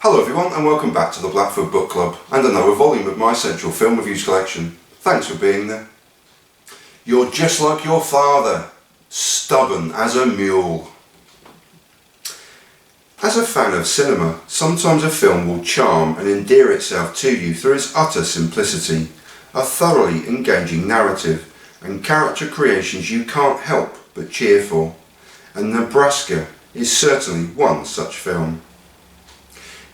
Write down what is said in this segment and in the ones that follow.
Hello everyone and welcome back to the Blackfoot Book Club and another volume of my essential film reviews collection. Thanks for being there. You're just like your father, stubborn as a mule. As a fan of cinema, sometimes a film will charm and endear itself to you through its utter simplicity, a thoroughly engaging narrative, and character creations you can't help but cheer for. And Nebraska is certainly one such film.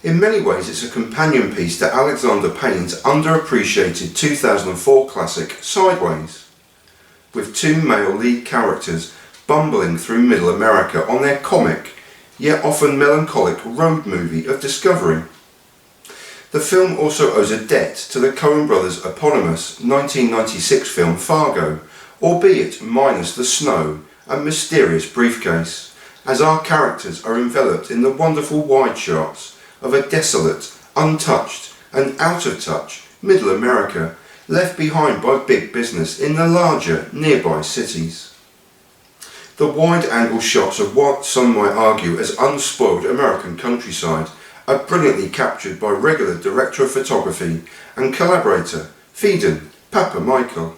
In many ways it's a companion piece to Alexander Payne's underappreciated 2004 classic Sideways, with two male lead characters bumbling through middle America on their comic, yet often melancholic road movie of discovery. The film also owes a debt to the Coen Brothers' eponymous 1996 film Fargo, albeit minus the snow and mysterious briefcase, as our characters are enveloped in the wonderful wide shots of a desolate, untouched and out of touch middle America left behind by big business in the larger nearby cities. The wide-angle shots of what some might argue as unspoiled American countryside are brilliantly captured by regular director of photography and collaborator Phedon Papamichael,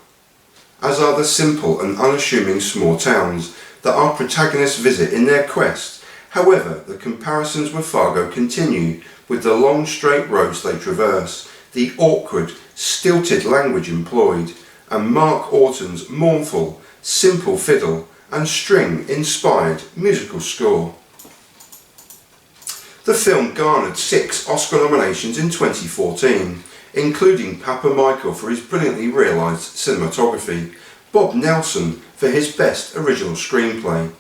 as are the simple and unassuming small towns that our protagonists visit in their quest. However, the comparisons with Fargo continue with the long straight roads they traverse, the awkward, stilted language employed, and Mark Orton's mournful, simple fiddle and string-inspired musical score. The film garnered 6 Oscar nominations in 2014, including Papamichael for his brilliantly realised cinematography, Bob Nelson for his Best Original Screenplay,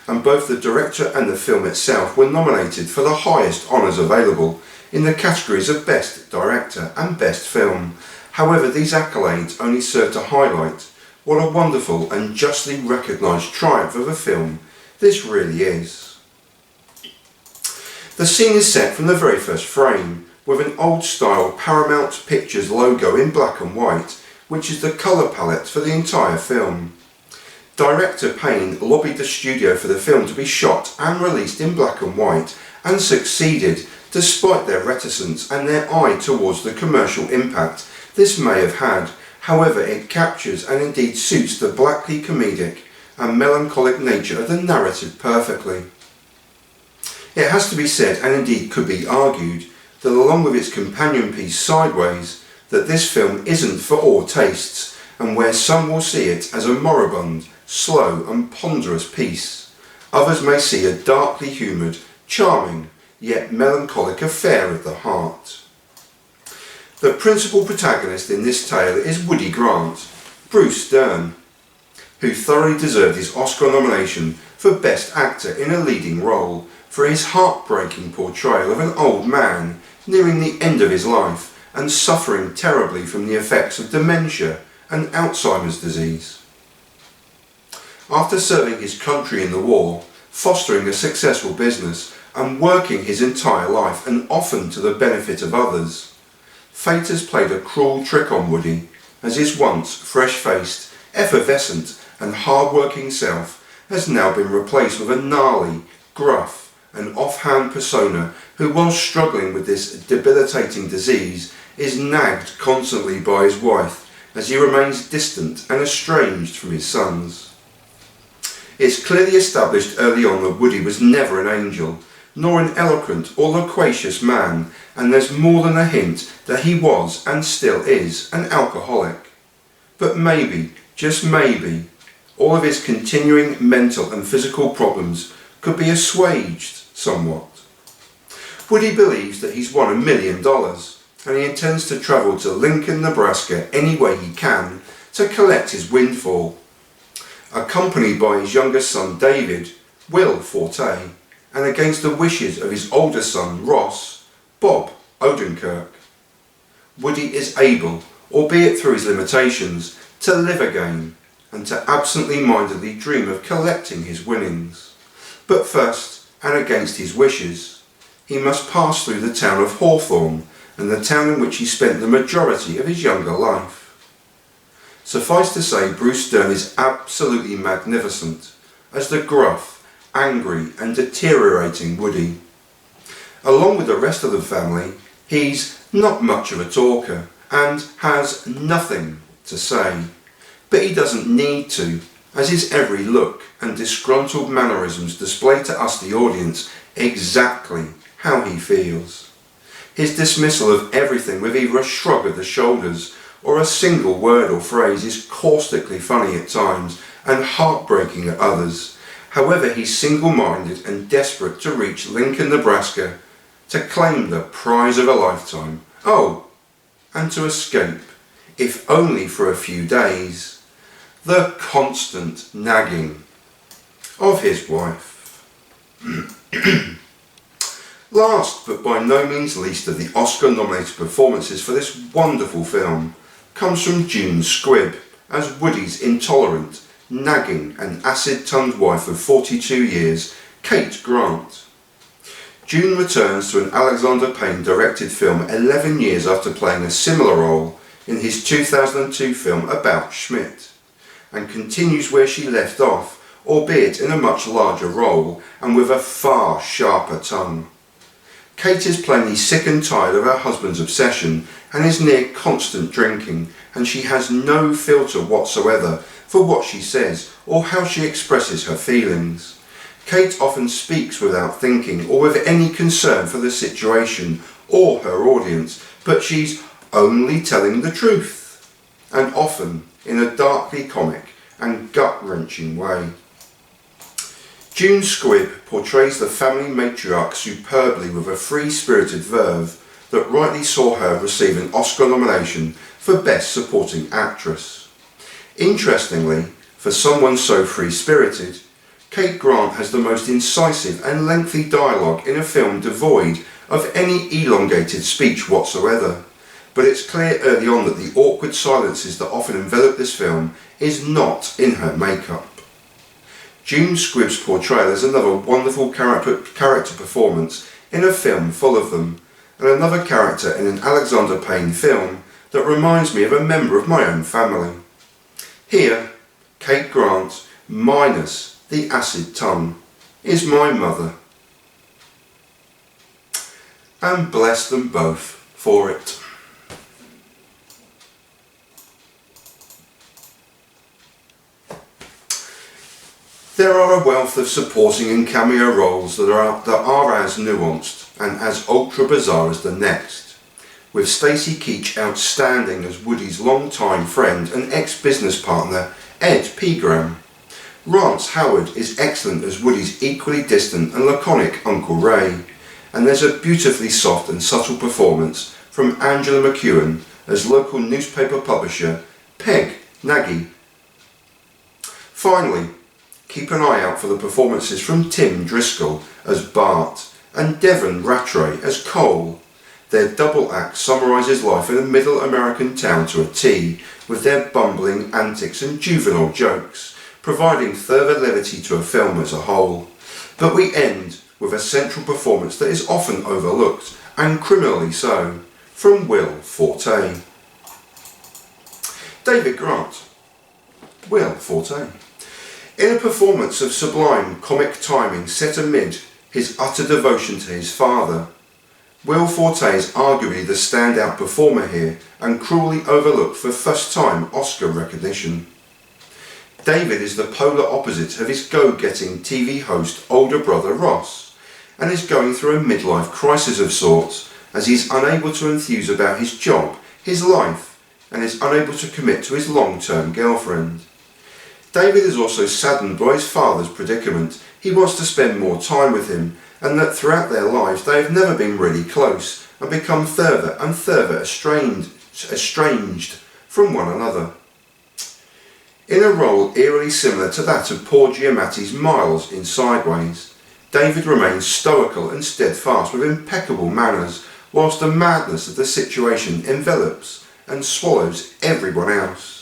and both the director and the film itself were nominated for the highest honours available in the categories of Best Director and Best Film. However, these accolades only serve to highlight what a wonderful and justly recognised triumph of a film this really is. The scene is set from the very first frame, with an old-style Paramount Pictures logo in black and white, which is the colour palette for the entire film. Director Payne lobbied the studio for the film to be shot and released in black and white, and succeeded despite their reticence and their eye towards the commercial impact this may have had. However, it captures and indeed suits the blackly comedic and melancholic nature of the narrative perfectly. It has to be said, and indeed could be argued, that along with its companion piece Sideways, that this film isn't for all tastes, and where some will see it as a moribund, slow and ponderous piece, others may see a darkly humoured, charming, yet melancholic affair of the heart. The principal protagonist in this tale is Woody Grant, Bruce Dern, who thoroughly deserved his Oscar nomination for Best Actor in a Leading Role for his heartbreaking portrayal of an old man nearing the end of his life and suffering terribly from the effects of dementia and Alzheimer's disease. After serving his country in the war, fostering a successful business and working his entire life and often to the benefit of others, fate has played a cruel trick on Woody, as his once fresh-faced, effervescent and hard-working self has now been replaced with a gnarly, gruff and off-hand persona who, while struggling with this debilitating disease, is nagged constantly by his wife as he remains distant and estranged from his sons. It's clearly established early on that Woody was never an angel, nor an eloquent or loquacious man, and there's more than a hint that he was, and still is, an alcoholic. But maybe, just maybe, all of his continuing mental and physical problems could be assuaged somewhat. Woody believes that he's won $1 million, and he intends to travel to Lincoln, Nebraska any way he can to collect his windfall, accompanied by his younger son David, Will Forte, and against the wishes of his older son Ross, Bob Odenkirk. Woody is able, albeit through his limitations, to live again and to absently-mindedly dream of collecting his winnings. But first, and against his wishes, he must pass through the town of Hawthorne and the town in which he spent the majority of his younger life. Suffice to say, Bruce Dern is absolutely magnificent as the gruff, angry and deteriorating Woody. Along with the rest of the family, he's not much of a talker and has nothing to say. But he doesn't need to, as his every look and disgruntled mannerisms display to us, the audience, exactly how he feels. His dismissal of everything with either a shrug of the shoulders or a single word or phrase is caustically funny at times and heartbreaking at others. However, he's single-minded and desperate to reach Lincoln, Nebraska, to claim the prize of a lifetime. Oh, and to escape, if only for a few days, the constant nagging of his wife. Last but by no means least of the Oscar-nominated performances for this wonderful film comes from June Squibb as Woody's intolerant, nagging and acid-tongued wife of 42 years, Kate Grant. June returns to an Alexander Payne directed film 11 years after playing a similar role in his 2002 film About Schmidt, and continues where she left off, albeit in a much larger role and with a far sharper tongue. Kate is plainly sick and tired of her husband's obsession and is near constant drinking, and she has no filter whatsoever for what she says or how she expresses her feelings. Kate often speaks without thinking or with any concern for the situation or her audience, but she's only telling the truth, and often in a darkly comic and gut-wrenching way. June Squibb portrays the family matriarch superbly with a free-spirited verve that rightly saw her receive an Oscar nomination for Best Supporting Actress. Interestingly, for someone so free-spirited, Kate Grant has the most incisive and lengthy dialogue in a film devoid of any elongated speech whatsoever, but it's clear early on that the awkward silences that often envelop this film is not in her makeup. June Squibb's portrayal is another wonderful character performance in a film full of them, and another character in an Alexander Payne film that reminds me of a member of my own family. Here, Kate Grant, minus the acid tongue, is my mother. And bless them both for it. There are a wealth of supporting and cameo roles that are as nuanced and as ultra bizarre as the next, with Stacy Keach outstanding as Woody's long-time friend and ex-business partner Ed Pegram. Rance Howard is excellent as Woody's equally distant and laconic Uncle Ray, and there's a beautifully soft and subtle performance from Angela McEwen as local newspaper publisher Peg Nagy. Finally, keep an eye out for the performances from Tim Driscoll as Bart and Devon Rattray as Cole. Their double act summarises life in a middle American town to a T, with their bumbling antics and juvenile jokes, providing further levity to a film as a whole. But we end with a central performance that is often overlooked, and criminally so, from Will Forte. David Grant. Will Forte. In a performance of sublime comic timing set amid his utter devotion to his father, Will Forte is arguably the standout performer here and cruelly overlooked for first-time Oscar recognition. David is the polar opposite of his go-getting TV host older brother Ross, and is going through a midlife crisis of sorts as he's unable to enthuse about his job, his life, and is unable to commit to his long-term girlfriend. David is also saddened by his father's predicament. He wants to spend more time with him, and that throughout their lives they have never been really close and become further and further estranged from one another. In a role eerily similar to that of Paul Giamatti's Miles in Sideways, David remains stoical and steadfast with impeccable manners, whilst the madness of the situation envelops and swallows everyone else.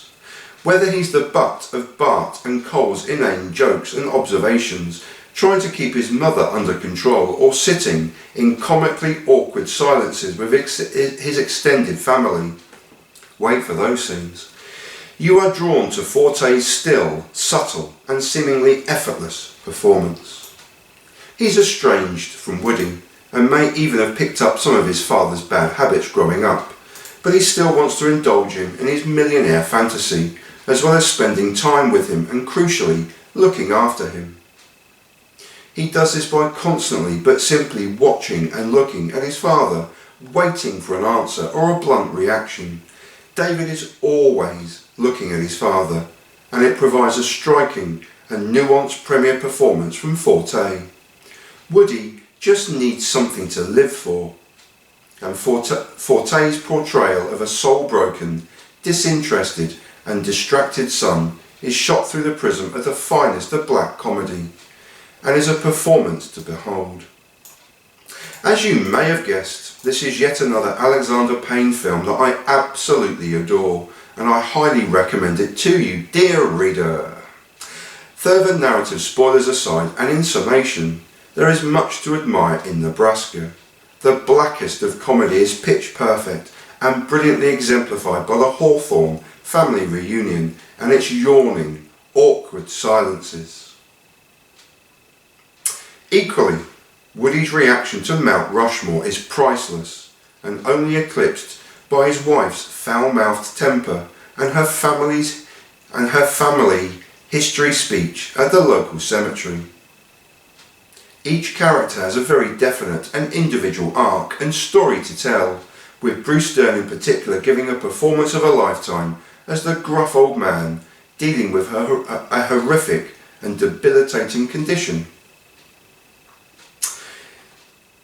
Whether he's the butt of Bart and Cole's inane jokes and observations, trying to keep his mother under control, or sitting in comically awkward silences with his extended family. Wait for those scenes. You are drawn to Forte's still, subtle and seemingly effortless performance. He's estranged from Woody and may even have picked up some of his father's bad habits growing up, but he still wants to indulge him in his millionaire fantasy, as well as spending time with him and, crucially, looking after him. He does this by constantly but simply watching and looking at his father, waiting for an answer or a blunt reaction. David is always looking at his father, and it provides a striking and nuanced premiere performance from Forte. Woody just needs something to live for, and Forte's portrayal of a soul-broken, disinterested and distracted son is shot through the prism of the finest of black comedy, and is a performance to behold. As you may have guessed, this is yet another Alexander Payne film that I absolutely adore, and I highly recommend it to you, dear reader. Further narrative spoilers aside, and in summation, there is much to admire in Nebraska. The blackest of comedy is pitch perfect and brilliantly exemplified by the Hawthorne family reunion and its yawning, awkward silences. Equally, Woody's reaction to Mount Rushmore is priceless and only eclipsed by his wife's foul-mouthed temper and her family history speech at the local cemetery. Each character has a very definite and individual arc and story to tell, with Bruce Dern in particular giving a performance of a lifetime as the gruff old man dealing with a horrific and debilitating condition.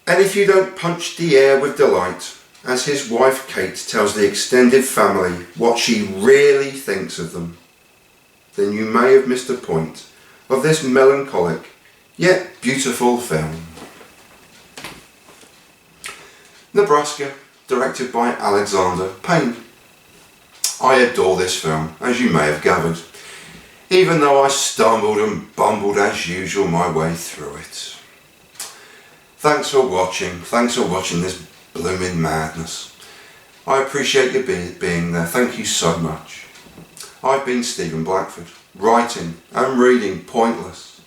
And if you don't punch the air with delight, as his wife Kate tells the extended family what she really thinks of them, then you may have missed the point of this melancholic yet beautiful film. Nebraska, directed by Alexander Payne. I adore this film, as you may have gathered, even though I stumbled and bumbled as usual my way through it. Thanks for watching this blooming madness. I appreciate you being there, thank you so much. I've been Stephen Blackford, writing and reading pointless,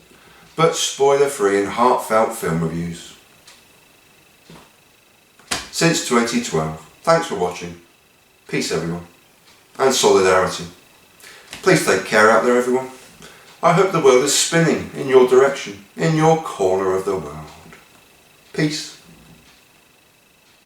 but spoiler-free and heartfelt film reviews since 2012. Thanks for watching. Peace everyone, and solidarity. Please take care out there everyone. I hope the world is spinning in your direction, in your corner of the world. Peace.